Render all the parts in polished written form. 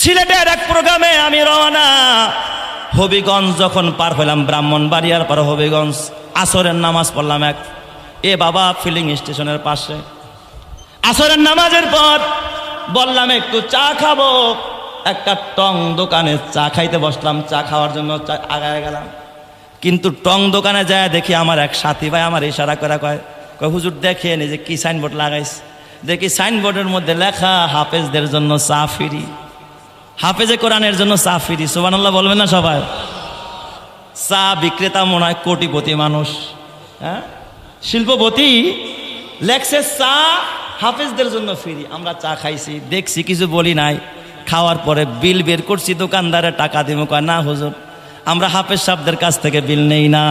সিলেটের এক প্রোগ্রামে আমি রওনা। হবিগঞ্জ যখন পার হইলাম, ব্রাহ্মণবাড়িয়ার পর হবিগঞ্জ, আসরের নামাজ পড়লাম বাবা ফিলিং স্টেশনের পাশে। আসরের নামাজের পর বললাম একটু চা খাবো, একটা টং দোকানে চা খাইতে বসলাম। চা খাওয়ার জন্য আগায় গেলাম, কিন্তু টং দোকানে যায় দেখি আমার এক সাথী ভাই আমার ইশারা করে কয় হুজুর দেখে নি যে কি সাইনবোর্ড লাগাইস। দেখি সাইনবোর্ডের মধ্যে লেখা হাফেজদের জন্য চা ফ্রি, হাফেজে কোরআনের জন্য চা ফ্রি। সুবহানাল্লাহ বলবেন না সবাই? চা বিক্রেতা মনে হয় কোটিপতি মানুষ, হ্যাঁ শিল্পপতি, লেখছে চা হাফেজদের জন্য ফ্রি। আমরা চা খাইছি, দেখছি, কিছু বলি নাই। খাওয়ার পরে বিল বের করছি, দোকানদারে টাকা দিব, কয় না হুজুর আমরা হাফেজ সাহেবদের কাছ থেকে বিল নেই না।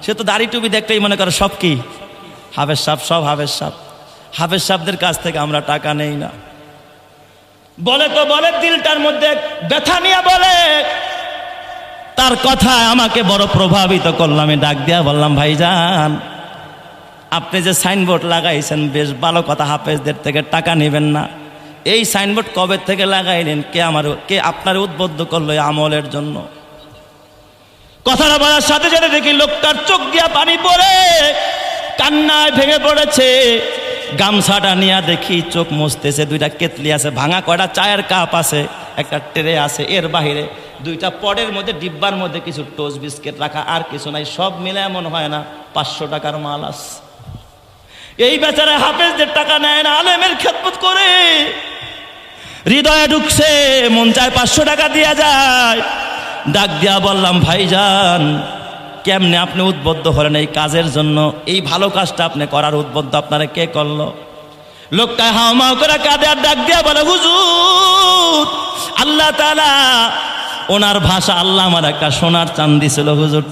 সে তো দাড়ি টুপি দেখতেই মনে করে সব কি হাফেজ সাহেব, সব হাফেজ সাহেব। হাফেজ সাহেবদের কাছ থেকে আমরা টাকা নেই না। বলে তো বলে, দিলটার মধ্যে ব্যথা নিয়ে বলে। তার কথায় আমাকে বড় প্রভাবিত করলাম। আমি ডাক দিয়া বললাম, ভাইজান আপনি যে সাইনবোর্ড লাগাইছেন বেশ ভালো কথা, হাফেজদের থেকে টাকা নেবেন না। এই সাইনবোর্ড কবে থেকে লাগাইলেন? কে আপনার উদ্বুদ্ধ করলো এই আমলের জন্য? কথাটা বলার সাথে সাথে দেখি লোকটার চোখ দিয়া পানি পড়ে, কান্নায় ভেঙে পড়েছে। গামছাটা নিয়ে দেখি চোখ মুছতেছে। দুইটা কেতলি আছে, ভাঙা কয়টা চায়ের কাপ আছে, একটা ট্রে আছে, এর বাহিরে দুইটা পটের মধ্যে ডিব্বার মধ্যে কিছু টোস্ট বিস্কিট রাখা, আর কিছু নাই। সব মিলে এমন হয় না 500 টাকার মাল আছে। এই বেচারা হাফেজদের টাকা নেয় না, আলেমের খেদমত করে। হৃদয়ে ঢুকছে, মন চায় 500 টাকা দিয়া যায়। ডাক দিয়া বললাম, ভাইজান কেমনে আপনি উদ্বুদ্ধ হলেন এই কাজের জন্য? এই ভালো কাজটা আপনি করার উদ্বুদ্ধ আপনারা কে করলো? লোকটা হাওমাও করে কাঁদে আর ডাক দিয়া বলে, হুজুর আল্লাহ তাআলা, ওনার ভাষা আল্লাহ আমার একটা সোনার চাঁদি ছিল হুজুর।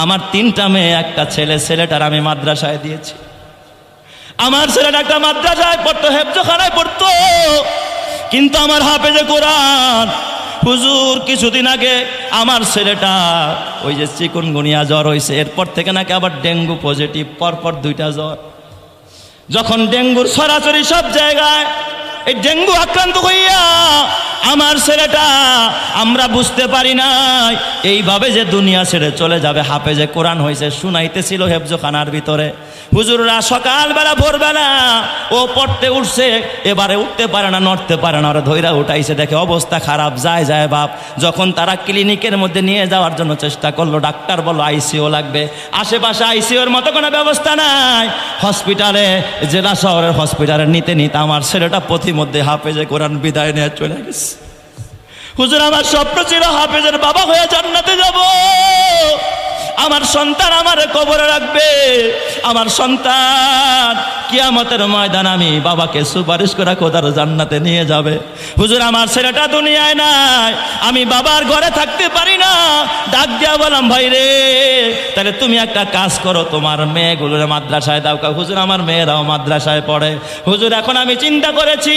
আমার 3টা মেয়ে, একটা ছেলে। ছেলেটার আমি মাদ্রাসায় দিয়েছি। আমার ছেলেটা একটা মাদ্রাসায় পড়তো, হেফজখানায় পড়তো, কিন্তু আমার হাফেজে কোরআন। হুজুর কিছুদিন আগে আমার ছেলেটা ওই যে চিকুনগুনিয়া জ্বর হয়েছে, এরপর থেকে নাকি আবার ডেঙ্গু পজিটিভ, পরপর 2টা জ্বর। যখন ডেঙ্গুর সরাসরি সব জায়গায় এই ডেঙ্গু আক্রান্ত হইয়া আমার ছেলেটা, আমরা বুঝতে পারি নাই এইভাবে যে দুনিয়া ছেড়ে চলে যাবে। হাফেজে কোরআন হয়েছে, শুনাইতেছিল হেফজখানার ভিতরে। হুজুররা সকালবেলা ভোরবেলা ও পড়তে উঠছে, এবারে উঠতে পারে না, নড়তে পারে না। ওরা ধৈরা উঠাইছে, দেখে অবস্থা খারাপ, যায় বাপ। যখন তারা ক্লিনিকের মধ্যে নিয়ে যাওয়ার জন্য চেষ্টা করলো, ডাক্তার বলল আইসিইউ লাগবে। আশেপাশে আইসিইউর মতো কোনো ব্যবস্থা নাই। হসপিটালে, জেলা শহরের হসপিটালে নিতে আমার ছেলেটা পথিমধ্যে হাফেজে কোরআন বিদায় নিয়ে চলে গেছে। হুজুর আমার স্বপ্ন ছিল হাফেজের বাবা হয়ে জান্নাতে যাব। আমার সন্তান আমারে কবরে রাখবে। আমার সন্তান কিয়ামতের ময়দান আমি বাবাকে সুপারিশ করে খোদার জান্নাতে নিয়ে যাবে। হুজুর আমার ছেলেটা দুনিয়ায় নাই, আমি বাবার ঘরে থাকতে পারি না। ডাক দিয়া বললাম, ভাই রে তাহলে তুমি একটা কাজ করো, তোমার মেয়েগুলোর মাদ্রাসায় দাও। হুজুর আমার মেয়েরাও মাদ্রাসায় পড়ে। হুজুর এখন আমি চিন্তা করেছি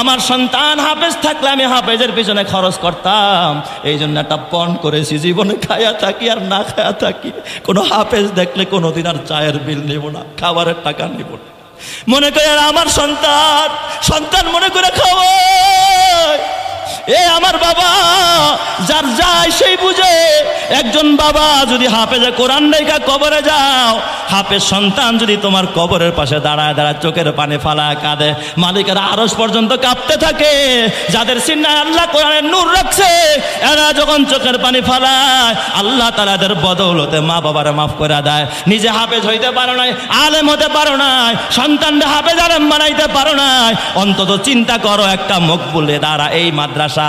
আমার সন্তান হাফেজ থাকলে আমি হাফেজের পিছনে খরচ করতাম, এই জন্য একটা পণ করেছি। জীবনে খায়া থাকি আর না খায়া থাকি, কোনো হাফেজ দেখলে কোনোদিন আর চায়ের বিল নেব না, খাবারের টাকা নেব না। মনে করে আমার সন্তান মনে করে খাওয়ায়। আমার বাবা যার যায় সেই বুঝে। একজন বাবা যদি হাফেজে কোরআন রেখা কবরে যাও, হাফেজ সন্তান যদি তোমার কবরের পাশে দাঁড়ায় দাঁড়ায় চোখের পানি ফালায় কাঁদে, মালিকের আরশ পর্যন্ত কাঁপতে থাকে। যাদের সিনায় আল্লাহ কোরআনের নূর রাখছে, এরা যখন চোখের পানি ফালায়, আল্লাহ তাআলা এদের বদৌলতে মা বাবারে মাফ করে দেয়। নিজে হাফেজ হইতে পারো নাই, আলেম হতে পারো নাই, সন্তানদের হাফেজ আলেম বানাইতে পারো নাই, অন্তত চিন্তা করো একটা মকবুলে দ্বারা এই মাদ্রাসা,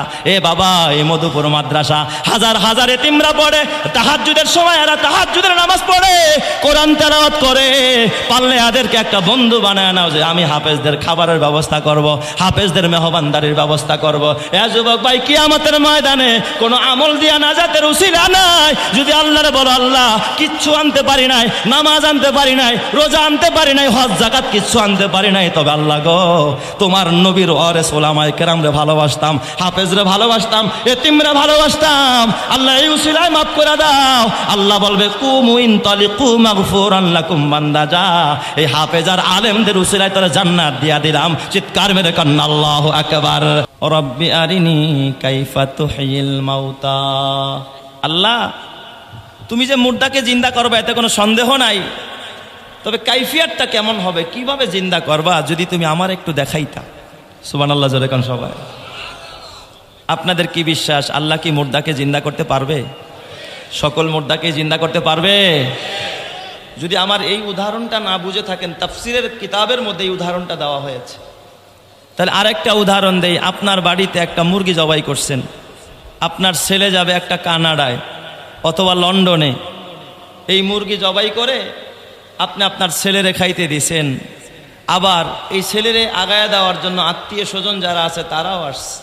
বাবা এই মধুপুর মাদ্রাসা হাজার হাজার এতিমরা পড়ে, তাহাজ্জুদের সময় এরা তাহাজ্জুদের নামাজ পড়ে, কোরআন তেলাওয়াত করে। পারলে এদেরকে একটা বন্ধু বানায় নাও, যে আমি হাফেজদের খাবারের ব্যবস্থা করব, হাফেজদের মেহমানদারির ব্যবস্থা করব। যুবক ভাই, কিয়ামতের ময়দানে কোনো আমল দিয়া নাজাতের উসিলা নাই। যদি আল্লাহরে বলো, আল্লাহ কিচ্ছু আনতে পারি নাই, নামাজ আনতে পারি নাই, রোজা আনতে পারি নাই, হজ যাকাত কিচ্ছু আনতে পারি নাই, তবে আল্লাহ গো তোমার নবীর ওয়ারিস উলামায়ে কেরামরে ভালোবাসতাম, হাফেজ হাফেজরে ভালোবাসতাম, এতিমরে ভালোবাসতাম, আল্লাহ এই উসিলায় মাফ করে দাও। আল্লাহ বলবে কুমু ইনতালিকু মাগফুরান লাকুম, বান্দা যা, এই হাফেজ আর আলেমদের উসিলায় তোরা জান্নাত দিয়া দিলাম। চিৎকার মেরে কান্না আল্লাহু আকবার। রব্বি আরিনি কাইফা তুহিল মাউতা। আল্লাহ তুমি যে মুর্দাকে জিন্দা করবে এতে কোনো সন্দেহ নাই, তবে কাইফিয়াতটা কেমন হবে, কিভাবে জিন্দা করবা যদি তুমি আমার একটু দেখাইতা। সুবহানাল্লাহ জোরে কোন সবাই। আপনাদের কি বিশ্বাস আল্লাহ কি মুর্দাকে জিন্দা করতে পারবে? সকল মুর্দাকে জিন্দা করতে পারবে? যদি আমার এই উদাহরণটা না বুঝে থাকেন, তাফসিরের কিতাবের মধ্যে এই উদাহরণটা দেওয়া হয়েছে। তাহলে আরেকটা উদাহরণ দেই। আপনার বাড়িতে একটা মুরগি জবাই করছেন, আপনার ছেলে যাবে একটা কানাডায় অথবা লন্ডনে, এই মুরগি জবাই করে আপনি আপনার ছেলেরে খাইতে দিছেন, আবার এই ছেলেরে আগায়া দেওয়ার জন্য আত্মীয় স্বজন যারা আছে তারাও আসছে।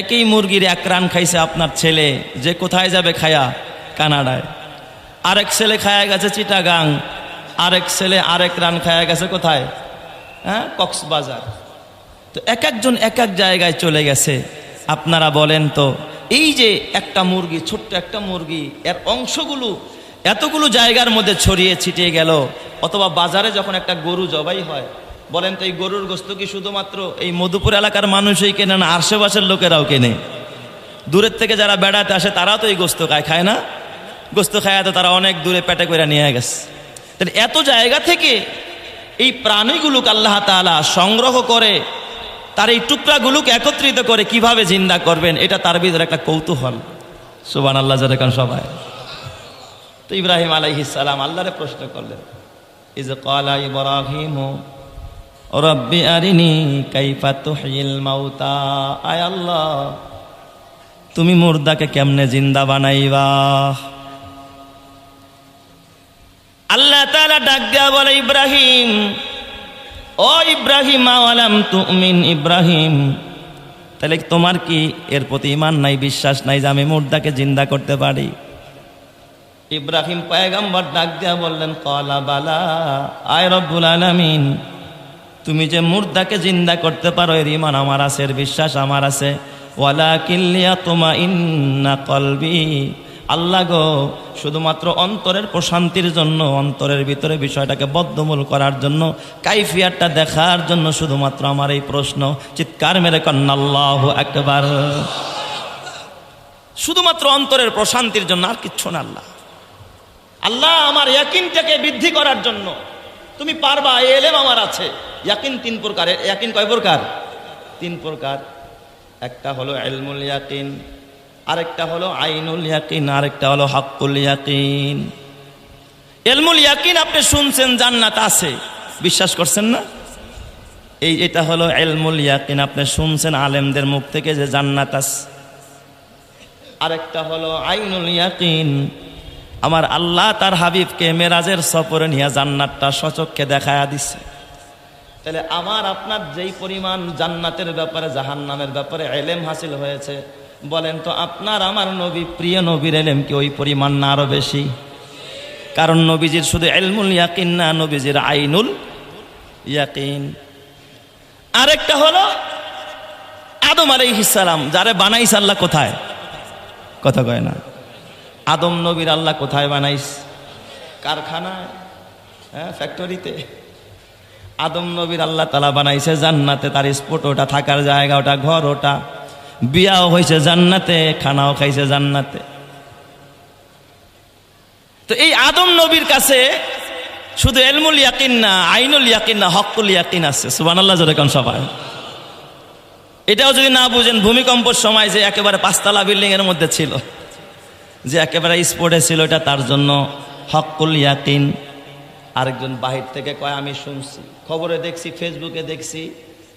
একই মুরগির এক রান খাইছে আপনার ছেলে, যে কোথায় যাবে খায়া? কানাডায়। আরেক ছেলে খায়া গেছে চিটাগাং, আরেক ছেলে আরেক রান খায়া গেছে কোথায়? হ্যাঁ, কক্সবাজার। তো এক একজন এক এক জায়গায় চলে গেছে। আপনারা বলেন তো, এই যে একটা মুরগি, ছোট্ট একটা মুরগি, এর অংশগুলো এতগুলো জায়গার মধ্যে ছড়িয়ে ছিটিয়ে গেল। অথবা বাজারে যখন একটা গরু জবাই হয়, বলেন তো এই গরুর গোস্ত কি শুধুমাত্র এই মধুপুর এলাকার মানুষই কেনে না আশেপাশের লোকেরাও কেনে? দূরের থেকে যারা বেড়াতে আসে তারাও তো এই গোস্ত খায় না? গোস্ত খায় তো তারা অনেক দূরে পেটে করে নিয়ে গেছে। তাহলে এত জায়গা থেকে এই প্রাণীগুলোকে আল্লাহ তাআলা সংগ্রহ করে তার এই টুকরাগুলোকে একত্রিত করে কিভাবে জিন্দা করবেন, এটা তার ভিতরে একটা কৌতূহল। সুবহানাল্লাহ জোরে কোন সবাই। তো ইব্রাহিম আলাইহিস সালাম আল্লাহরে প্রশ্ন করলেন, ইজ ক্বালা ইব্রাহিমু রব্বি আরিনি কাইফা তুহিল মাউতা। আয় আল্লাহ তুমি মুর্দাকে কেমনে জিন্দা বানাইবা? আল্লাহ তাআলা ডাক দিয়া বলে, ইব্রাহিম, ও ইব্রাহিম, আওয়ালাম তুমিন, ইব্রাহিম তাহলে তোমার কি এর প্রতি ঈমান নাই, বিশ্বাস নাই যে আমি মুর্দাকে জিন্দা করতে পারি? ইব্রাহিম পয়গম্বর ডাক দিয়া বললেন, ক্বালা বালা, আয় রব্বুল আলামিন তুমি যে মুর্দাকে জিন্দা করতে পারো এর ঈমান আমার আছে, এর বিশ্বাস আমার আছে। ওয়ালাকিন লিয়াতমাইন্না কলবি, আল্লাহ গো শুধুমাত্র অন্তরের প্রশান্তির জন্য, অন্তরের ভিতরে বিষয়টাকে বদ্ধমূল করার জন্য, কাইফিয়াতটা দেখার জন্য শুধুমাত্র আমার এই প্রশ্ন। চিৎকার মেরে কন্না আল্লাহু আকবার। শুধুমাত্র অন্তরের প্রশান্তির জন্য, আর কিচ্ছু না। আল্লাহ আল্লাহ আমার ইয়াকিনটাকে বৃদ্ধি করার জন্য তুমি পারবা, এই এলেম আমার আছে। ইয়াকিন তিন প্রকার। ইয়াকিন কয় প্রকার? তিন প্রকার। একটা হলো ইলমুল ইয়াকিন, আরেকটা হলো আইনুল ইয়াকিন, আরেকটা হলো হাক্কুল ইয়াকিন। ইলমুল ইয়াকিন আপনি শুনছেন জান্নাত আছে, বিশ্বাস করছেন না? এটা হলো ইলমুল ইয়াকিন, আপনি শুনছেন আলেমদের মুখ থেকে যে জান্নাত আছে। আরেকটা হলো আইনুল ইয়াকিন, আমার আল্লাহ তার হাবিবকে মেরাজের সফরে নিয়ে জান্নাতটা সচক্ষে দেখায়া দিছে। তাহলে আমার আপনার যেই পরিমাণ জান্নাতের ব্যাপারে, জাহান্নামের ব্যাপারে ইলম হাসিল হয়েছে, বলেন তো আপনার আমার নবী, প্রিয় নবীর ইলম কি ওই পরিমাণ না আরো বেশি? কারণ নবীজির শুধু ইলমুল ইয়াকিন না, নবীজির আইনুল ইয়াকিন। আরেকটা হলো আদম আলাইহিস সালাম, যারে বানাইছে আল্লাহ কোথায়? কথা কয় না। আদম নবীর আল্লাহ কোথায় বানাইছে? কারখানায়, হ্যাঁ, ফ্যাক্টরিতে। আদম নবীর আল্লাহ তাআলা বানাইছে জান্নাতে, তার স্পট ওটা, থাকার জায়গা ওটা, ঘর ওটা, বিয়াও হয়েছে জান্নাতে, খানাও খাইছে জান্নাতে। তো এই আদম নবীর কাছে শুধু ইলমুল ইয়াকিন না, আইনুল ইয়াকিন না, হক্কুল ইয়াকিন আছে। সুবহানাল্লাহ জোরে কোন সবাই। এটাও যদি না বুঝেন, ভূমিকম্পের সময় যে একেবারে পাঁচতলা বিল্ডিং এর মধ্যে ছিল, যে একেবারে স্পটে ছিল, এটা তার জন্য হক্কুল ইয়াকিন। আরেকজন বাহির থেকে কয় আমি শুনছি, খবরে দেখছি, ফেসবুকে দেখছি,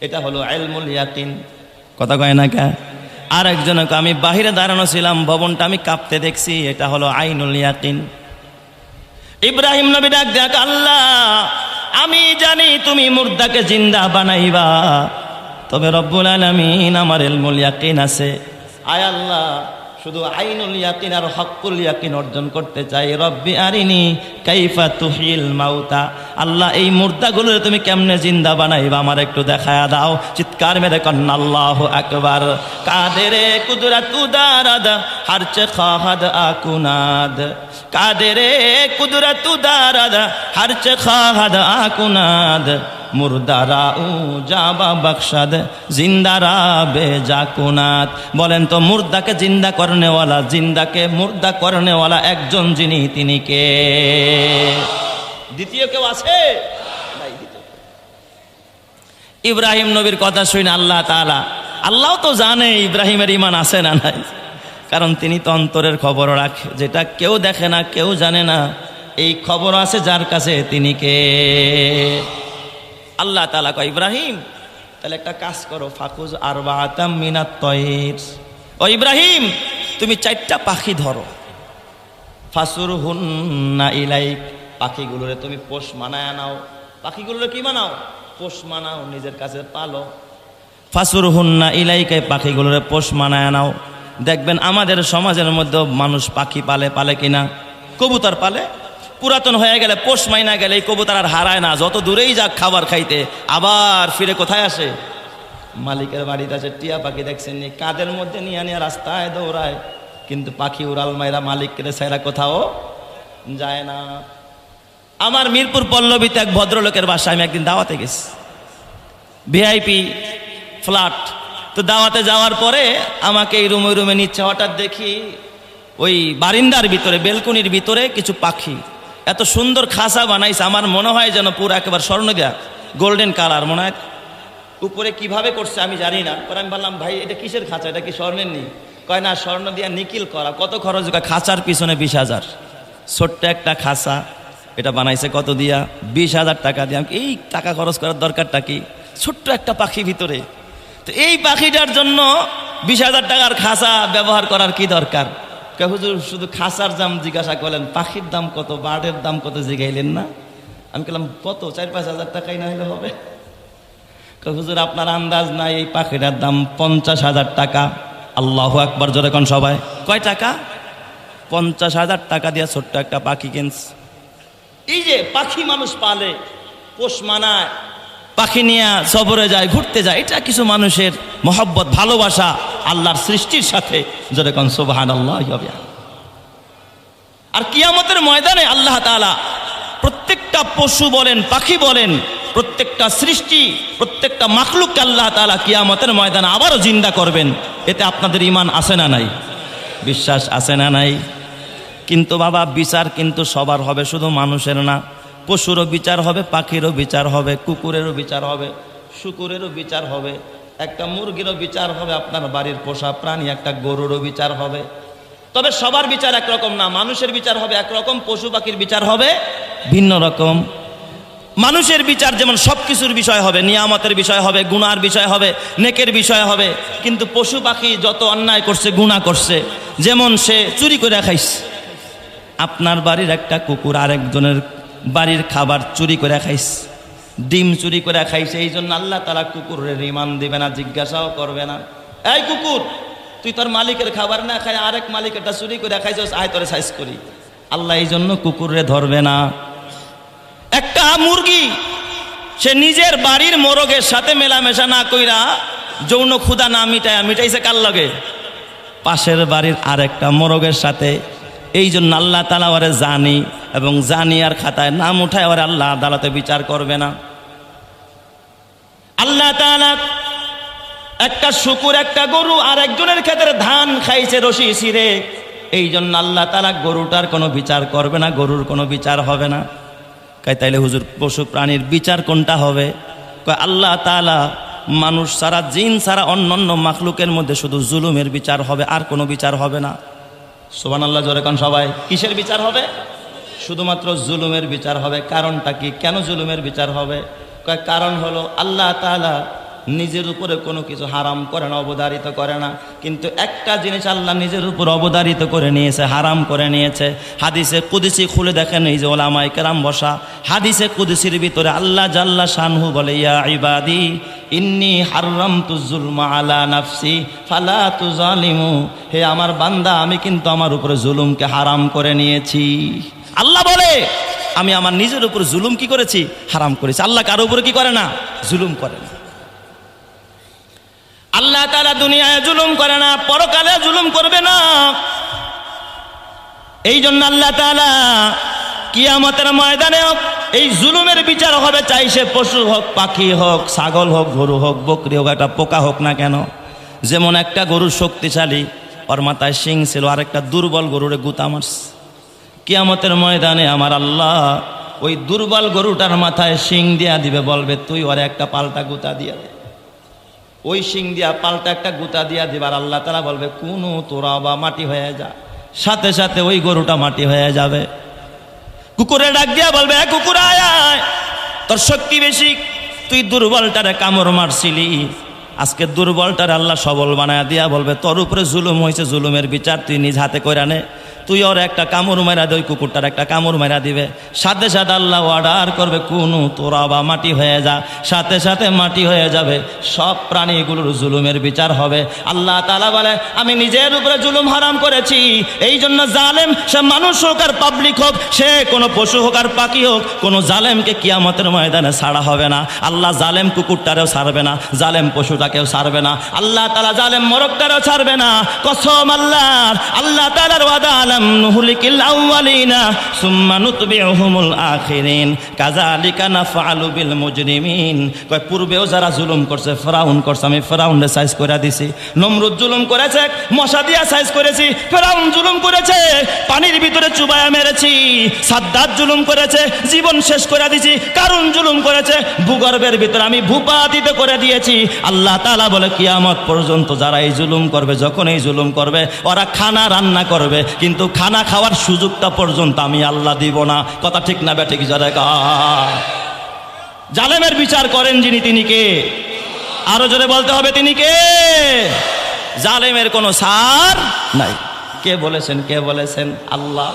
এটা হলো ইলমুল ইয়াকিন। কথা কয় না কে? আরেকজন কয় আমি বাহিরে দাঁড়ানো ছিলাম, ভবনটা আমি কাঁপতে দেখছি, এটা হলো আইনুল ইয়াকিন। ইব্রাহিম নবী ডাক দেখ, আল্লাহ আমি জানি তুমি মুর্দাকে জিন্দা বানাইবা, তবে রব্বুল আলামিন আমার ইলমুল ইয়াকিন আছে। আয় আল্লাহ শুধু আইনুল ইয়াকিন আর হক্কুল ইয়াকিন অর্জন করতে চাই। রব্বি আরিনি কাইফা তুহিল মাউতা, আল্লাহ এই মুর্দাগুলো তুমি কেমনে জিন্দা বানাইবা আমার একটু দেখায়া দাও। চিৎকার মেরে কন্না আল্লাহু আকবার। কাদেরে কুদরতু দারাদ হারচে খাহাদ আকুনাদ, কাদেরে কুদরতু দারাদ হারচে খাহাদ আকুনাদ, মুর্দারা উ জাবা বখশাদ জিন্দারা বেজাকুনাত। বলেন তো মুর্দাকে জিন্দা করনেওয়ালা, জিন্দাকে মুর্দা করনেওয়ালা একজন যিনি, তিনি কে? দ্বিতীয় কেউ আছে? ইব্রাহিম নবীর কথা শুনে আল্লাহ তাআলা, আল্লাহ তো জানে ইব্রাহিমের ঈমান আছে না নাই, কারণ তিনি তো অন্তরের খবর রাখে, যেটা কেউ দেখে না কেউ জানে না, এই খবর আছে যার কাছে, তিনি কে? আল্লাহ তাআলা কয় ইব্রাহিম তাহলে একটা কাজ করো, ফাকুজ আরবাআতাম মিনাত তয়র, ও ইব্রাহিম তুমি 4টা পাখি ধরো, ফাসুরহুন্না ইলাইক, পাখিগুলোরে তুমি পোষ মানায় নাও। পাখিগুলোরে কি বানাও? পোষ মানাও, নিজের কাছে পালো। ফাসুরহুন্না ইলাইক, পাখিগুলোরে পোষ মানায় নাও। দেখবেন আমাদের সমাজের মধ্যে মানুষ পাখি পালে, পালে কিনা? কবুতর পালে, পুরাতন হয়ে গেলে পোষ মাইনা গেলে এই কবুতর আর হারায় না, যত দূরেই যাক খাবার খাইতে আবার ফিরে কোথায় আসে? মালিকের বাড়িতে আছে। টিয়া পাখি দেখছেন নি, কাঁধের মধ্যে নিয়ে নিয়ে রাস্তায় দৌড়ায়, কিন্তু পাখি উড়াল মাইরা মালিককে ছাইরা কোথাও যায় না। আমার মিরপুর পল্লবীতে এক ভদ্রলোকের বাসায় আমি একদিন দাওয়াতে গেছি, ভিআইপি ফ্ল্যাট। তো দাওয়াতে যাওয়ার পরে আমাকে এই রুমে নিচ্ছে, হঠাৎ দেখি ওই বারিন্দার ভিতরে, বেলকনির ভিতরে কিছু পাখি এত সুন্দর খাঁচা বানাইছে, আমার মনে হয় যেন পুরো একেবারে স্বর্ণ দেয়া, গোল্ডেন কালার মনে হয়। উপরে কিভাবে করছে আমি জানি না। পরে আমি বললাম ভাই এটা কিসের খাঁচা, এটা কি স্বর্ণের নি? কয় না, স্বর্ণ দিয়া নিকিল করা। কত খরচ? খাঁচার পিছনে 20,000। ছোট্ট একটা খাঁচা, এটা বানাইছে কত দিয়া? 20,000 টাকা দিয়ে। এই টাকা খরচ করার দরকারটা কি? ছোট্ট একটা পাখি ভিতরে, তো এই পাখিটার জন্য 20,000 টাকার খাঁচা ব্যবহার করার কি দরকার? হুজুর শুধু খাঁচার দাম জিজ্ঞাসা করলেন, পাখির দাম কত, বার্ডের দাম কত জিগাইলেন না? আমি বললাম কত? 4-5 হাজার টাকাই না হলে হবে? হুজুর আপনার আন্দাজ নাই, এই পাখিটার দাম 50,000 টাকা। আল্লাহু আকবার জোরে কোন সবাই। কয় টাকা? 50,000 টাকা দিয়ে ছোট্ট একটা পাখি কিনছে। এই যে পাখি মানুষ পালে, পোষ মানায়, পাখি নিয়ে সফরে যায়, ঘুরতে যায়, এটা কিছু মানুষের মহব্বত, ভালোবাসা আল্লাহর সৃষ্টির সাথে। জোরে কোন সুবহানাল্লাহ। আর কিয়ামতের ময়দানে আল্লাহ তাআলা প্রত্যেকটা পশু বলেন, পাখি বলেন, প্রত্যেকটা সৃষ্টি, প্রত্যেকটা মাখলুককে আল্লাহ তাআলা কিয়ামতের ময়দানে আবারও জিন্দা করবেন। এতে আপনাদের ঈমান আছে না নাই? বিশ্বাস আছে না নাই? কিন্তু বাবা বিচার কিন্তু সবার হবে, শুধু মানুষের না। পশুরও বিচার হবে, পাখিরও বিচার হবে, কুকুরেরও বিচার হবে, শুকুরেরও বিচার হবে, একটা মুরগিরও বিচার হবে, আপনার বাড়ির পোষা প্রাণী একটা গরুরও বিচার হবে। তবে সবার বিচার একরকম না। মানুষের বিচার হবে একরকম, পশু পাখির বিচার হবে ভিন্ন রকম। মানুষের বিচার যেমন সব কিছুর বিষয় হবে, নিয়ামতের বিষয় হবে, গুনার বিষয় হবে, নেকের বিষয় হবে। কিন্তু পশু পাখি যত অন্যায় করছে, গুনাহ করছে, যেমন সে চুরি করে খাইছে, আপনার বাড়ির একটা কুকুর আরেকজনের বাড়ির খাবার চুরি করে খাইছে, ডিম চুরি করে খাইছে, এই জন্য আল্লাহ তাআলা কুকুরের ঈমান দিবে না, জিজ্ঞাসাও করবে না। এই কুকুর, তুই তোর মালিকের খাবার না খাই আরেক মালিকেরটা চুরি করে খাইছিস, আয় তোরে সাইজ করি। আল্লাহ এই জন্য কুকুরে ধরবে না। একটা মুরগি সে নিজের বাড়ির মোরগের সাথে মেলামেশা না কইরা যৌন ক্ষুধা না মিটাইছে কার লগে? পাশের বাড়ির আরেকটা মোরগের সাথে। এই জন্য আল্লাহ তাআলা ওরে জানি এবং জানিয়ার খাতায় নাম উঠায় ওরে আল্লাহ আদালতে বিচার করবে না। আল্লাহ তাআলা একটা শুকুর, একটা গরু আর একজনের ক্ষেত্রে ধান খাইছে রশি ছিঁড়ে, এই জন্য আল্লাহ তাআলা গরুটার কোনো বিচার করবে না, গরুর কোনো বিচার হবে না। তাইলে হুজুর পশু প্রাণীর বিচার কোনটা হবে? আল্লাহ তাআলা মানুষ ছাড়া, জিন ছাড়া অন্যান্য মাখলুকের মধ্যে শুধু জুলুমের বিচার হবে, আর কোনো বিচার হবে না। সুবহানাল্লাহ জোরে কোন সবাই। কিসের বিচার হবে? শুধুমাত্র জুলুমের বিচার হবে। কারণটা কি? কেন জুলুমের বিচার হবে? কারণ হলো আল্লাহ তাআলা নিজের উপরে কোনো কিছু হারাম করে না, অবধারিত করে না, কিন্তু একটা জিনিস আল্লাহ নিজের উপর অবধারিত করে নিয়েছে, হারাম করে নিয়েছে। হাদিসে কুদসি খুলে দেখেন, এই যে ওলামায়ে কেরাম বসা, হাদিসে কুদসির ভিতরে আল্লাহ জাল্লা শানহু বলে, ইয়া ইবাদি ইন্নী হাররামতুজ জুলমা আলা নাফসি ফালা তুজালিমু, হে আমার বান্দা, আমি কিন্তু আমার উপরে জুলুমকে হারাম করে নিয়েছি। আল্লাহ বলে আমি আমার নিজের উপর জুলুম কি করেছি, হারাম করেছি। আল্লাহ কারো উপরে কি করে না, জুলুম করে না। আল্লাহ তাআলা দুনিয়ায় জুলুম করে না, পরকালে জুলুম করবে না। এই জন্য আল্লাহ তাআলা কিয়ামতের ময়দানে এই জুলুমের বিচার হবে, চাই সে পশু হোক, পাখি হোক, ছাগল হোক, গরু হোক, বকরি হোক, একটা পোকা হোক না কেন। যেমন একটা গরু শক্তিশালী, ওর মাথায় শিং ছিল, আর একটা দুর্বল গরুরে গুতা মারছে। কিয়ামতের ময়দানে আমার আল্লাহ ওই দুর্বল গরুটার মাথায় শিং দিয়া দিবে, বলবে তুই ওর একটা পাল্টা গুতা দিয়া দে। ওই শিং দিয়া পাল্টা একটা গুতা দিয়া দিবার আল্লাহ তাআলা বলবে কুনু তোরা বা মাটি হয়ে যা, সাথে সাথে ওই গরুটা মাটি হয়ে যাবে। কুকুরে ডাক দিয়া বলবে, কুকুর আয় আয়, তোর শক্তি বেশি, তুই দুর্বলটারে কামড় মারছিলি, আজকে দুর্বলটারে আল্লাহ সবল বানায় দিয়া বলবে তোর উপরে জুলুম হয়েছে, জুলুমের বিচার তুই নিজ হাতে কইরা নে। তুই ওর একটা কামড় মেরা দে, ওই কুকুরটার একটা কামড় মেরা দিবে, সাথে সাথে আল্লাহ অর্ডার করবে কুনু তোরা বা মাটি হয়ে যা, সাথে সাথে মাটি হয়ে যাবে। সব প্রাণীগুলোর জুলুমের বিচার হবে। আল্লাহ তাআলা বলে আমি নিজের উপরে জুলুম হারাম করেছি, এই জন্য জালেম, সে মানুষ হোক আর পাবলিক হোক, সে কোনো পশু হোক আর পাখি হোক, কোনো জালেমকে কিয়ামতের ময়দানে ছাড়া হবে না। আল্লাহ জালেম কুকুরটারেও ছাড়বে না, জালেম পশুটাকেও ছাড়বে না, আল্লাহ তাআলা জালেম মোরগটারেও ছাড়বে না। কসম আল্লাহর, আল্লাহ তাআলার ওয়াদা, নুহলিকিল আউয়ালিনা সুম্মা নুতবিউহুমুল আখিরিন কাযালিকা নাফআলু বিল মুজরিমিন। কয় পূর্বেও যারা জুলুম করছে, ফেরাউন করছে, আমি ফেরাউনরে সাইজ করে দিছি। নমরুদ জুলুম করেছে, মশা দিয়া সাইজ করেছি। ফেরাউন জুলুম করেছে, পানির ভিতরে চুবায়া মেরেছি। সাদ্দাত জুলুম করেছে, জীবন শেষ করে দিছি। কারুন জুলুম করেছে, ভূগর্ভের ভিতরে আমি ভূপাতিত করে দিয়েছি। আল্লাহ তাআলা বলে কিয়ামত পর্যন্ত যারা এই জুলুম করবে, যখন এই জুলুম করবে, ওরা খানা রান্না করবে, কিন্তু খানা খাওয়ার সুযোগটা পর্যন্ত আমি আল্লাহ দিব না। কথা ঠিক না বেঠিক? যারা জালেমের বিচার করেন যিনি, তিনি কে? আরো জোরে বলতে হবে, তিনি কে? জালেমের কোনো সার নাই। কে বলেছেন? কে বলেছেন? আল্লাহ।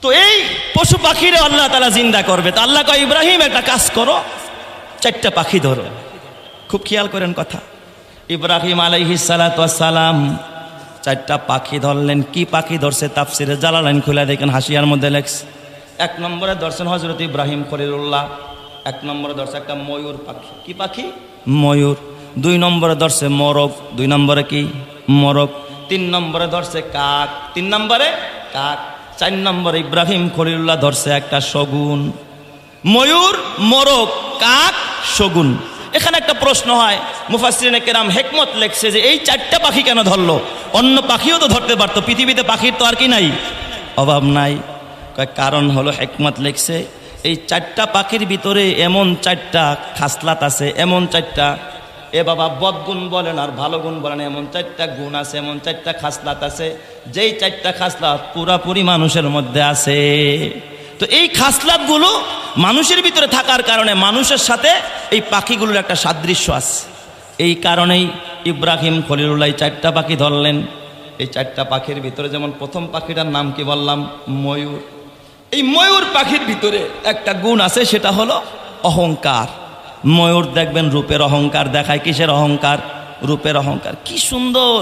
তো এই পশু পাখিরে আল্লাহ তাআলা জিন্দা করবে। তো আল্লাহ কয় ইব্রাহিম একটা কাজ করো, 4টা পাখি ধরো। খুব খেয়াল করেন কথা। ইব্রাহিম আলাইহিস সালাতু ওয়াস সালাম 4টা পাখি ধরলেন। কি পাখি ধরছে? তাফসিরে জালালাইন খুলে দেখেন, হাসিয়ার মধ্যে লেখছে। 1 নম্বরে ধরছেন হযরত ইব্রাহিম খলিলুল্লাহ, 1 নম্বরে ধরছে একটা ময়ূর পাখি। কি পাখি? ময়ূর। 2 নম্বরে ধরছে মোরগ। 2 নম্বরে কি? মোরগ। 3 নম্বরে ধরছে কাক। 3 নম্বরে কাক। 4 নম্বরে ইব্রাহিম খলিলুল্লাহ ধরছে একটা শগুন। ময়ূর, মোরগ, কাক, শগুন। এখানে একটা প্রশ্ন হয়, মুফাসসিরিনে কেরাম হিকমত লেখছে যে এই 4টা পাখি কেন ধরলো? অন্য পাখিও তো ধরতে পারতো, পৃথিবীতে পাখির তো আর কি নাই, অভাব নাই। কারণ হলো, হিকমত লেখছে এই 4টা পাখির ভিতরে এমন 4টা খাসলাত আছে, এমন 4টা, এ বাবা বদগুণ বলেন আর ভালো গুণ বলেন, এমন 4টা গুণ আছে, এমন 4টা খাসলাত আছে, যেই 4টা খাসলাত পুরাপুরি মানুষের মধ্যে আছে। তো এই খাসলাতগুলো মানুষের ভিতরে থাকার কারণে মানুষের সাথে এই পাখিগুলোর একটা সাদৃশ্য আছে। এই কারণেই ইব্রাহিম খলিলুল্লাহ 4টা পাখি ধরলেন। এই 4টা পাখির ভিতরে যেমন প্রথম পাখিটার নাম কি বললাম? ময়ূর। এই ময়ূর পাখির ভিতরে একটা গুণ আছে, সেটা হলো অহংকার। ময়ূর দেখবেন রূপের অহংকার দেখায়। কিসের অহংকার? রূপের অহংকার। কি সুন্দর!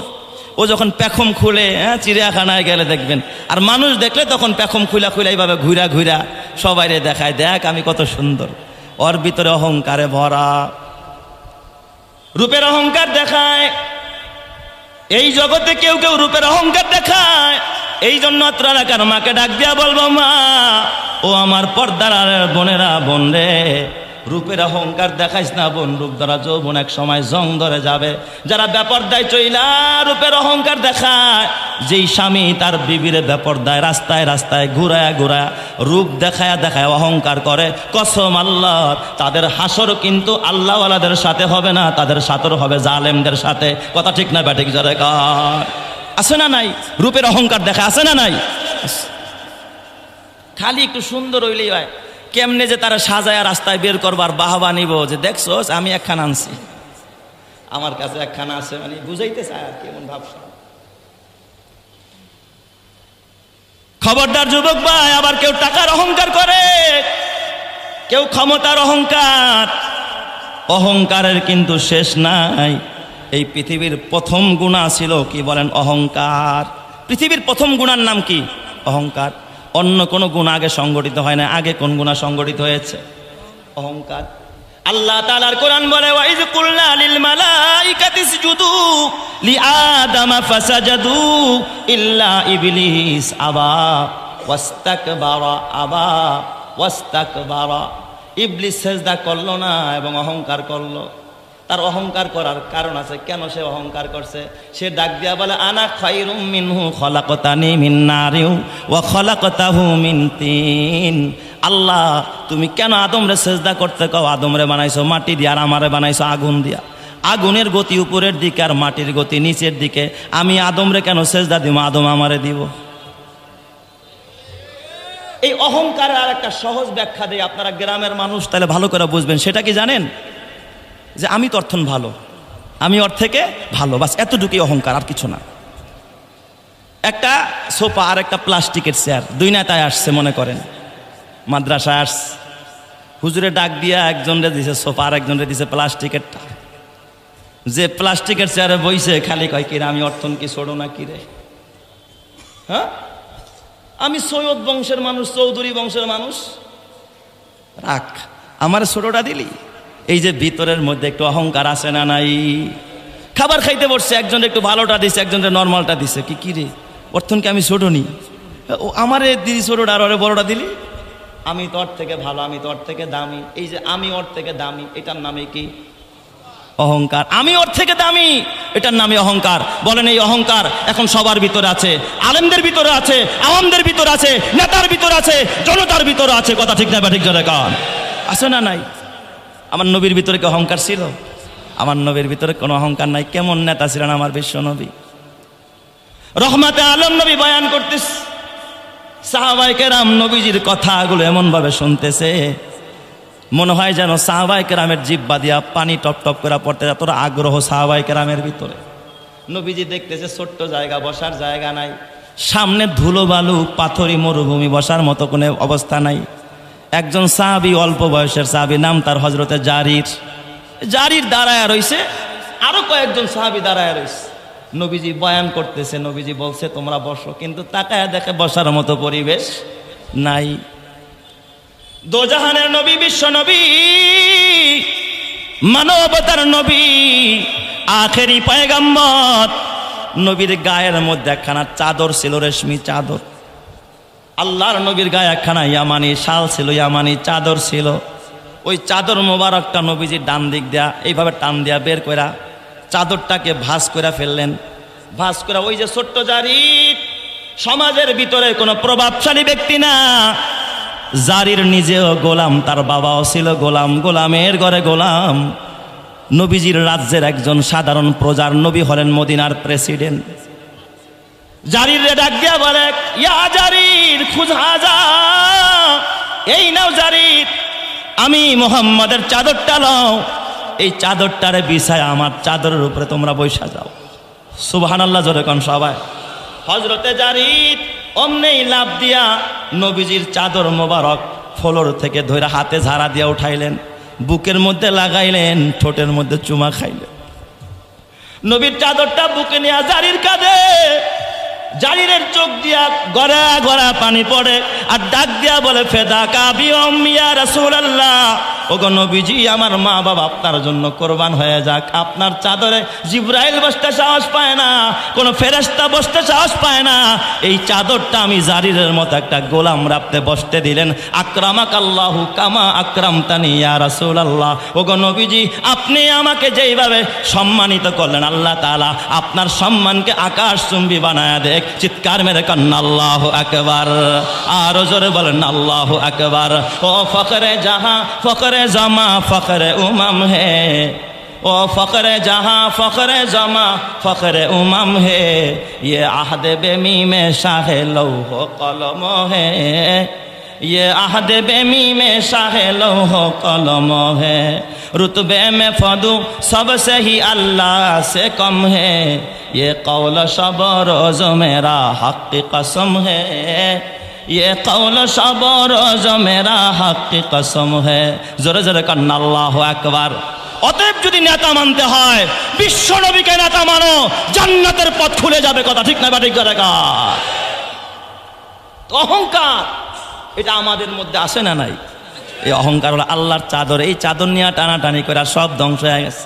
ও যখন পেখম খুলে, চিড়িয়াখানায় গেলে দেখবেন, আর মানুষ দেখলে তখন পেখম খুলা খুলা এইভাবে ঘুরা ঘুরা সবাইরে দেখায়, দেখ আমি কত সুন্দর। ওর ভিতরে অহংকারে ভরা, রূপের অহংকার দেখায়। এই জগতে কেউ কেউ রূপের অহংকার দেখায়। এই জন্য অত্র এলাকার মাকে ডাক দিয়া বলবো, মা ও আমার পর্দার বোনেরা, বোন রে, রূপের অহংকার দেখাইস না বোন। রূপ দ্বারা যৌবন এক সময় জং ধরে যাবে। যারা বেপরদায় চইলা রূপের অহংকার দেখায়, যেই স্বামী তার বিবিরে বেপরদায় রাস্তায় রাস্তায় ঘুরায়া ঘুরায়া রূপ দেখায়া দেখায় অহংকার করে, কসম আল্লাহ, তাদের হাসর কিন্তু আল্লাহওয়ালাদের সাথে হবে না, তাদের সাথর হবে জালেমদের সাথে। কথা ঠিক না ব্যাঠিক? যারা আছে না নাই? রূপের অহংকার দেখা আছে না নাই? খালি একটু সুন্দর হইলেই হয়। কেমনে যে তারা সাজায় রাস্তায় বের করবার বাহবা নিব যে দেখছো আমি একখানা আনছি, আমার কাছে একখানা আছে, মানে বুঝাইতে চায় আর কেমন ভাবসা। খবরদার যুবক ভাই, আবার কেউ টাকার অহংকার করে, কেউ ক্ষমতার অহংকার। অহংকারের কিন্তু শেষ নাই। এই পৃথিবীর প্রথম গুনাহ ছিল কি বলেন? অহংকার। পৃথিবীর প্রথম গুনার নাম কি? অহংকার। অন্য কোন গুনাহ আগে সংগঠিত হয় না, আগে কোন গুনাহ সংগঠিত হয়েছে? অহংকার। আল্লাহ তাআলার কোরআন বলে, ওয়াইজ কুলনা লিল মালাইকাতি ইসজুদু লিআদামা ফাসাজাদু ইল্লা ইবলিস আবা ওয়াস্তাকবারা। ইবলিস সিজদা করলো না এবং অহংকার করলো। তার অহংকার করার কারণ আছে। কেন সে অহংকার করছে? সে ডাক দিয়া বলে, আনা খায়রুম মিনহু খলাকতানি মিন নারিন ওয়া খলাকতাহু মিন তিন। আল্লাহ, তুমি কেন আদমরে সিজদা করতে কও? আদমরে বানাইছো মাটি দিয়ে, আর আমারে বানাইছো আগুন দিয়া। আগুনের গতি উপরের দিকে আর মাটির গতি নিচের দিকে। আমি আদমরে কেন সিজদা দিব? আদম আমারে দিব। এই অহংকারের আর একটা সহজ ব্যাখ্যা দেয়, আপনারা গ্রামের মানুষ তাহলে ভালো করে বুঝবেন। সেটা কি জানেন? যে আমি তো অর্থন ভালো, আমি ওর থেকে ভালো, বাস এতটুকুই অহংকার, আর কিছু না। একটা সোফা আর একটা প্লাস্টিকের চেয়ার, দুই নেতায় আসছে মনে করেন, মাদ্রাসায় আসছে, হুজুরে ডাক দিয়া একজনরে দিছে সোফা, আর একজনরে দিছে প্লাস্টিকেরটা। যে প্লাস্টিকের চেয়ারে বইছে খালি কয়, কিরে আমি অর্থন কি ছোড়ো না কিরে? হ্যাঁ, আমি সৈয়দ বংশের মানুষ, চৌধুরী বংশের মানুষ, রাখ, আমার ছোটটা দিলি। এই যে ভিতরের মধ্যে একটু অহংকার আছে না নাই? খাবার খাইতে বসছে, একজন একটু ভালোটা দিছে, একজনের নর্মালটা দিছে। কি রে অর্থনকে আমি ছোট নি, ও আমারে দিদি ছোটটা আর ওরে বড়টা দিলি। আমি তোর থেকে ভালো, আমি তোর থেকে দামি। এই যে আমি ওর থেকে দামি, এটার নামে কি? অহংকার। আমি ওর থেকে দামি, এটার নামে অহংকার। বলেন এই অহংকার এখন সবার ভিতরে আছে, আলেমদের ভিতরে আছে, আওয়ামদের ভিতরে আছে, নেতার ভিতরে আছে, জনতার ভিতরে আছে। কথা ঠিক না ঠিক জোরে কান আছে না নাই? আমার নবীর ভিতরে কি অহংকার ছিল? আমার নবীর ভিতরে কোনো অহংকার নাই। কেমন নেতা ছিলেন আমার বিশ্ব নবী, রহমাতে আলম নবী বয়ান করতেস, সাহাবায়ে কেরাম নবীজির কথাগুলো এমন ভাবে শুনতেছে, মনে হয় যেন সাহাবায়ে কেরামের জিহ্বা দিয়া পানি টপ টপ করে পড়তে, এতটা আগ্রহ সাহাবায়ে কেরামের ভিতরে। নবীজি দেখতেছে ছোট্ট জায়গা, বসার জায়গা নাই, সামনে ধুলো বালু পাথরি মরুভূমি, বসার মতো কোনো অবস্থা নাই। একজন সাহাবী, অল্প বয়সের সাহাবী, নাম তার হযরতে জারির দাঁড়ায় রইছে, আরো কয়েকজন সাহাবী দাঁড়ায় রইছে। নবীজি বয়ান করতেছে, নবীজি বলছে তোমরা বসো, কিন্তু তাকায় দেখে বসার মতো পরিবেশ নাই। দোজাহানের নবী, বিশ্ব নবী, মানবতার নবী, আখেরি পয়গম্বর, নবীর গায়ের মধ্যে একখানা চাদর ছিল, রেশমি চাদর। আল্লাহর নবীর গায়ে একখানা ইয়ামানি শাল ছিল, ইয়ামানি চাদর ছিল। ওই চাদর মোবারকটা নবীজির ডান দিক দেয়া এইভাবে টান দেয়া বের করা চাদরটাকে ভাঁজ করে ফেললেন। ভাঁজ করে ওই যে ছোট্ট জারির, সমাজের ভিতরে কোনো প্রভাবশালী ব্যক্তি না, জারির নিজেও গোলাম, তার বাবাও ছিল গোলাম, গোলামের ঘরে গোলাম। নবীজির রাজ্যের একজন সাধারণ প্রজার, নবী হলেন মদিনার প্রেসিডেন্ট। জারির ডাক দিয়া বলে, ইয়া জারির খুজহাজা, এই নাও জারির, আমি মুহাম্মাদের চাদরটা নাও, এই চাদরটারে বিছায় আমার চাদরের উপরে তোমরা বৈশা যাও। সুবহানাল্লাহ জোরে কোন সবাই। হযরতে জারির অমনেই লাভ দিয়া নবীজির চাদর মোবারক ফ্লোর থেকে ধরে হাতে ঝাড়া দিয়া উঠাইলেন, বুকের মধ্যে লাগাইলেন, ঠোঁটের মধ্যে চুমা খাইলেন। নবীর চাদরটা বুকে নিয়ে জারির কাঁধে, জারিরের চোখ দিয়া গড়া গড়া পানি পড়ে, আর ডাক দিয়া বলে, ফেদা কাবি ইয়া রাসূলুল্লাহ, ওগো নবীজি, আমার মা বাবা আপনার জন্য কোরবান হয়ে যাক। আপনার চাদরে জিবরাইল বসতে সাহস পায় না, কোনো ফেরেশতা বসতে সাহস পায় না, এই চাদরটা আমি জারিরের মতো একটা গোলাম রাখতে বসতে দিলেন। আকরামাকাল্লাহু কামা আকরামতানি ইয়া রাসূলুল্লাহ, ওগো নবীজি, আপনি আমাকে যেইভাবে সম্মানিত করলেন, আল্লাহ তাআলা আপনার সম্মানকে আকাশচুম্বী বানায়া দেখ। চিৎকার মেরে কান্না আল্লাহু আকবার, আরো জোরে বলেন আল্লাহু আকবার। ও ফখরে জাহা ফখরে জামা ফখরে উমাম হে, ও ফখরে জাহা ফখরে জামা ফখরে উমাম হে, ये आहद बेमी में शाह लौह कलम है, ये आहद बेमी में शाहे लौह कलम है, रुतबे में फदू सबसे ही अल्लाह से कम है, ये कौल शब रोज मेरा हक की कसम है, ये कौल शब रोज मेरा हक की कसम है। जोरे जोरे कन्ना अल्लाहु আকবার। অতএব যদি নেতা মানতে হয় বিশ্ব নবীকে নেতা মানো, জান্নাতের পথ খুলে যাবে। কথা ঠিক না ঠিক করে? অহংকার এটা আমাদের মধ্যে আসে না নাই? এই অহংকার হলো আল্লাহর চাদর, এই চাদর নিয়ে টানাটানি করে আর সব ধ্বংস হয়ে গেছে।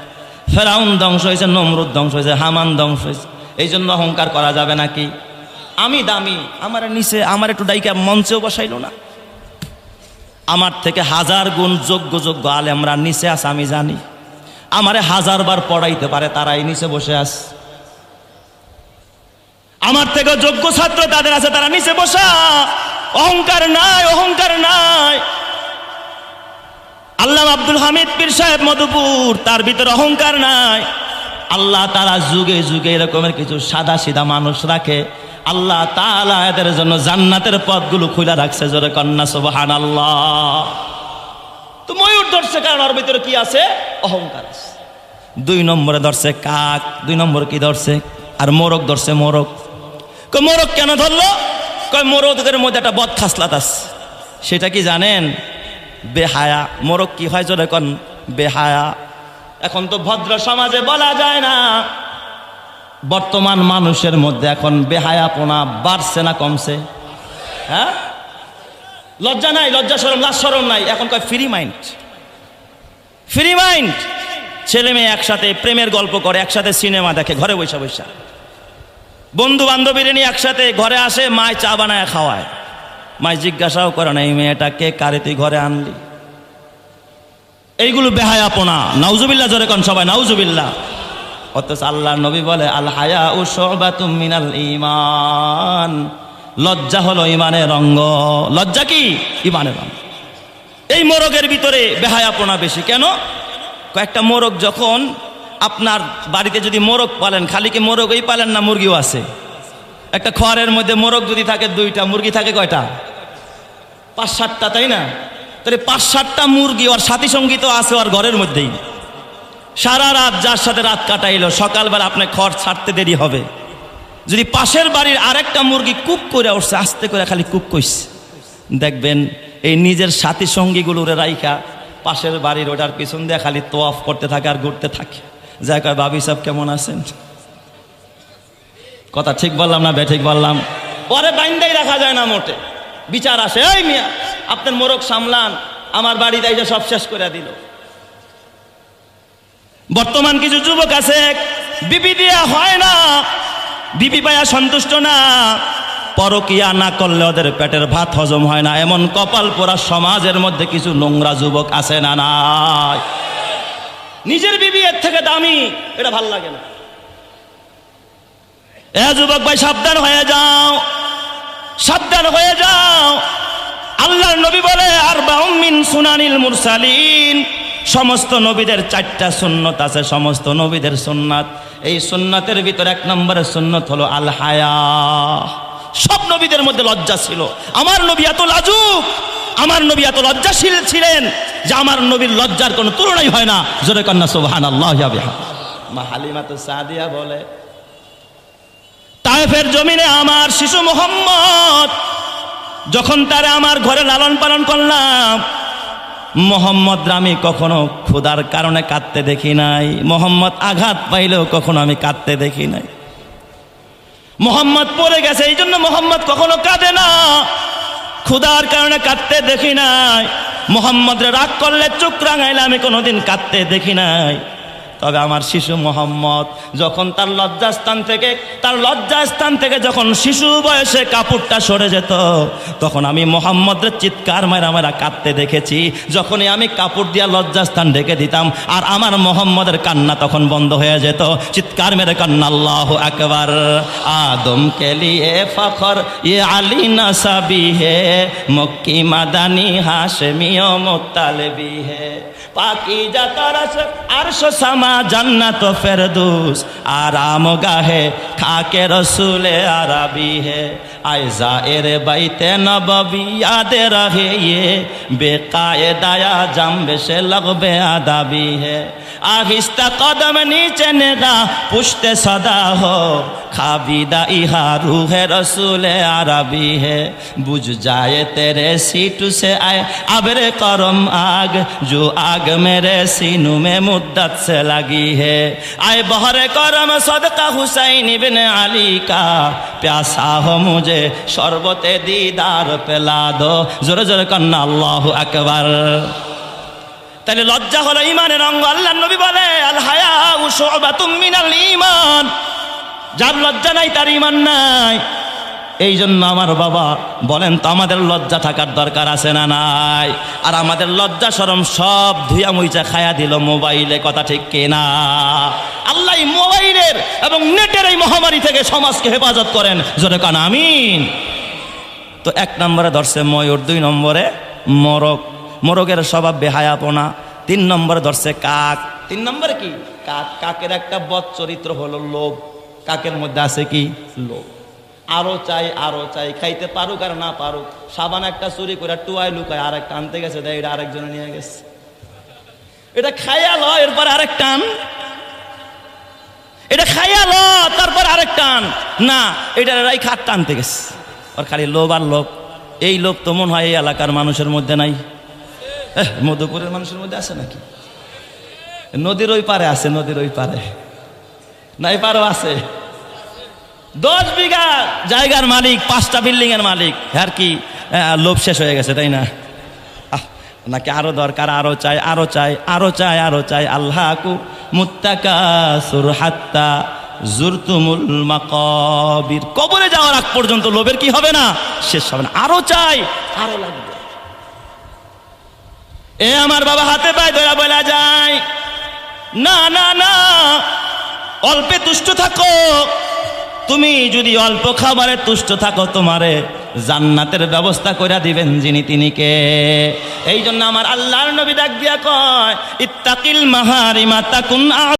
ফেরাউন ধ্বংস হয়েছে, নমরুদ ধ্বংস হয়েছে, হামান ধ্বংস হয়েছে। এই জন্য অহংকার করা যাবে নাকি? আমি দামি, আমার নিচে আমার একটু ডাইকা মঞ্চেও বসাইল না। আমার থেকে 1000 গুণ যোগ্য যোগ্য আলেমরা নিচে আছে, আমি জানি। আমারে 1000 বার পড়াইতে পারে, তারাই নিচে বসে আছে। আমার থেকে যোগ্য ছাত্র তাদের আছে, তারা নিচে বসা। অহংকার নাই, অহংকার নাই। আল্লামা আব্দুল হামিদ পীর সাহেব মধুপুর, তার ভিতরে অহংকার নাই। আল্লাহ তাআলা যুগে যুগে এরকমের কিছু সাদা সিধা মানুষ রাখে, আল্লাহ তাআলা এদের জন্য জান্নাতের পথগুলো খুলে রাখছে। জোরে কন্যা সুবহানাল্লাহ। তো ময়ূর ধরছে কারণ ওর ভিতরে কি আছে? অহংকার আছে। 2 নম্বরে ধরছে কাক, 2 নম্বর কি ধরছে? আর মোরগ ধরছে, মোরগ। মোরগ কেন ধরলো? কয় মোরগের মধ্যে একটা বদ খাসলাত আছে। সেটা কি জানেন? বেহায়া। মোরগ কি হয় জোরে কোন? বেহায়া। এখন তো ভদ্র সমাজে বলা যায় না। বর্তমান মানুষের মধ্যে এখন বেহায়াপনা বাড়ছে না কমছে? হ্যাঁ, লজ্জা নাই, লজ্জা শরম, লাজ শরম নাই। এখন কয় ফ্রি মাইন্ড, ফ্রি মাইন্ড। ছেলে মেয়ে একসাথে প্রেমের গল্প করে, একসাথে সিনেমা দেখে, ঘরে বৈশা বৈশা। বন্ধু বান্ধবীরা নিয়ে একসাথে ঘরে আসে, মায় চা বানায় খাওয়ায়। মায় জিজ্ঞাসাও করে না এই মেয়েটা কে, কারে তুই ঘরে আনলি। এইগুলো বেহায়াপনা। নাউজুবিল্লাহ জোরে কোন সবাই, নাউজুবিল্লাহ। অথচ আল্লাহর নবী বলে আল হায়াউ শুবাতুম মিনাল ঈমান, লজ্জা হলো ঈমানের অঙ্গ। লজ্জা কি? ঈমানের অঙ্গ। এই মোরগের ভিতরে বেহায়াপনা বেশি। কেন? কয়েকটা মোরগ যখন আপনার বাড়িতে যদি মোরগ পালেন, খালি কি মোরগই পালেন না মুরগিও আছে? একটা খড়ের মধ্যে মোরগ যদি থাকে 2টা, মুরগি থাকে কয়টা? 5-7টা, তাই না? তাহলে 5-7টা মুরগি ওর সাথী সঙ্গী তো আছে ওর ঘরের মধ্যেই। সারা রাত যার সাথে রাত কাটাইলো, সকালবেলা আপনি খড় ছাড়তে দেরি হবে। যদি পাশের বাড়ির আরেকটা মুরগি কুক করে উঠছে, আস্তে করে খালি কুক কইছে, দেখবেন এই নিজের সাথী সঙ্গীগুলোরে রাইখা পাশের বাড়ির ওটার পিছন দিয়ে খালি তোয়াফ করতে থাকে আর ঘুরতে থাকে। যাই কয় ভাবি সাহেব কেমন আছেন? কথা ঠিক বললাম না বে ঠিক বললাম? পরে বাইন্দাই রাখা যায় না মোটে। বিচার আসে, এই মিয়া আপনার মোরগ সামলান, আমার বাড়িতে এসে সব শেষ করে দিল। বর্তমান কিছু যুবক আছে, বিবি দিয়া হয় না, বিবি পায়া সন্তুষ্ট না, পরকিয়া না করলে ওদের পেটের ভাত হজম হয় না। এমন কপাল পোড়া সমাজের মধ্যে কিছু নোংরা যুবক আছে না নাই? নিজের বিবি এর থেকে দামি, এটা ভাল লাগে না। এ যুবক ভাই সাবধান হয়ে যাও, সাবধান হয়ে যাও। আল্লাহর নবী বলে আরবাউম মিন সুনানিল মুরসালিন, সমস্ত নবীদের 4টা সুন্নত আছে, সমস্ত নবীদের সুন্নাত। এই সুন্নাতের ভিতরে 1 নম্বরের সুন্নত হলো আল হায়া। সব নবীদের মধ্যে লজ্জা ছিল। আমার নবী এত লাজুক, আমার নবী এত লজ্জাশীল ছিলেন যে আমার নবীর লজ্জার কোনো তুলনাই হয় না। জোরে কন্যা সুবহানাল্লাহ। মা হালিমাতুস সাদিয়া বলে তায়েফের জমিনে আমার শিশু মুহাম্মদ যখন তারে আমার ঘরে লালন পালন করলাম, মোহাম্মদ আমি কখনো ক্ষুধার কারণে কাঁদতে দেখি নাই, মোহাম্মদ আঘাত পাইলেও কখনো আমি কাঁদতে দেখি নাই। মোহাম্মদ পড়ে গেছে এই জন্য মোহাম্মদ কখনো কাঁদে না, ক্ষুধার কারণে কাঁদতে দেখি নাই। মোহাম্মদরে রাগ করলে চোখ রাঙাইলে আমি কোনোদিন কাঁদতে দেখি নাই। তবে আমার শিশু মোহাম্মদ যখন তার লজ্জাস্থান থেকে যখন শিশু বয়সে কাপড়টা সরে যেত, তখন আমি মোহাম্মদের চিৎকার মারা কাঁদতে দেখেছি। যখনই আমি কাপড় দিয়া লজ্জাস্থান ঢেকে দিতাম আর আমার মোহাম্মদের কান্না তখন বন্ধ হয়ে যেত। চিৎকার মেরে কান্না আল্লাহু আকবার। আদম কে লিয়ে ফখর ইয়ে আলী নসাবি হে, মক্কি মাদানি হাশমি ও মুত্তালিবি হে, পাকিজা তরস আরশ সামা जन्नत फिरदौस आराम गाहे खाके रसूले अरबी है आए ज़ाहिर बैते नबवी याद रहे ये बेकायदाया जंबे से लगबे अदबी है आहिस्ता कदम नीचे नेगा पुश्ते सदा हो खाबिदा इहा रूह रसूले अरबी है बुझ जाए तेरे सीटू से आए अबरे करम आग जो आग मेरे सीनू में मुद्दत से लगी है आए बहरे करम सदका हुसैन इब्ने अली का प्यासा हो मुझे शरबते दीदार पिला दो जोरे जोरे कन्ना अल्लाहु अकबर তাহলে লজ্জা হলো ঈমানের অঙ্গ আল্লাহর নবী বলে আল হায়াউ শুবাতুম মিনাল ঈমান যার লজ্জা নাই তার ঈমান নাই এই জন্য আমার বাবা বলেন তো আমাদের লজ্জা থাকার দরকার আছে না নাই আর আমাদের লজ্জা শরম সব ধুইয়া মুইচা খায়া দিল মোবাইলে কথা ঠিক কিনা আল্লাহ মোবাইলের এবং নেটের এই মহামারী থেকে সমাজকে হেফাজত করেন জোরে কান আমিন তো এক নম্বরে ধরছে ময়ূর দুই নম্বরে মোরগ মোরগের স্বভাব বেহায়াপনা তিন নম্বরে ধরছে কাক তিন নম্বরে কি কাক কাকের একটা বদ চরিত্র হলো লোভ কাকের মধ্যে আছে কি লোভ আরো চাই খাইতে পারুক আর না পারুক সাবান একটা চুরি করে টুয়াই লুকায় আর একটা আনতে গেছে দেয় এটা আরেকজনে নিয়ে গেছে এটা খাইয়া ল এরপর আরেক টান এটা খাইয়া ল তারপর আরেক টান না এটা রাই খাট টানতে গেছে আর খালি লোভ আর লোভ এই লোভ তো মনে হয় এই এলাকার মানুষের মধ্যে নাই মধুপুরের মানুষের মধ্যে আছে নাকি নদীর ওই পারে আছে নদীর ওই পারে নাই পারও আছে 10 বিঘা জায়গার মালিক 5টা বিল্ডিং এর মালিক আর কি লোভ শেষ হয়ে গেছে তাই না নাকি আরো দরকার আরো চাই আল্লাহকু মুত্তাকাসুর হাত্তা জুরতুমুল মাকাবির কবরে যাওয়ার আগ পর্যন্ত লোভের কি হবে না শেষ হবে না আরো চাই আরো লাগবে এ আমার বাবা হাতে পায়ে ধরা বলা যায় না না না অল্পে তুষ্ট থাকো তুমি যদি অল্প খাবারে তুষ্ট থাকো তোমারে জান্নাতের ব্যবস্থা করে দিবেন যিনি তিনি কে এই জন্য আমার আল্লাহর নবী ডাক দিয়া কয় ইত্তাকিল মাহারিমা তাকুন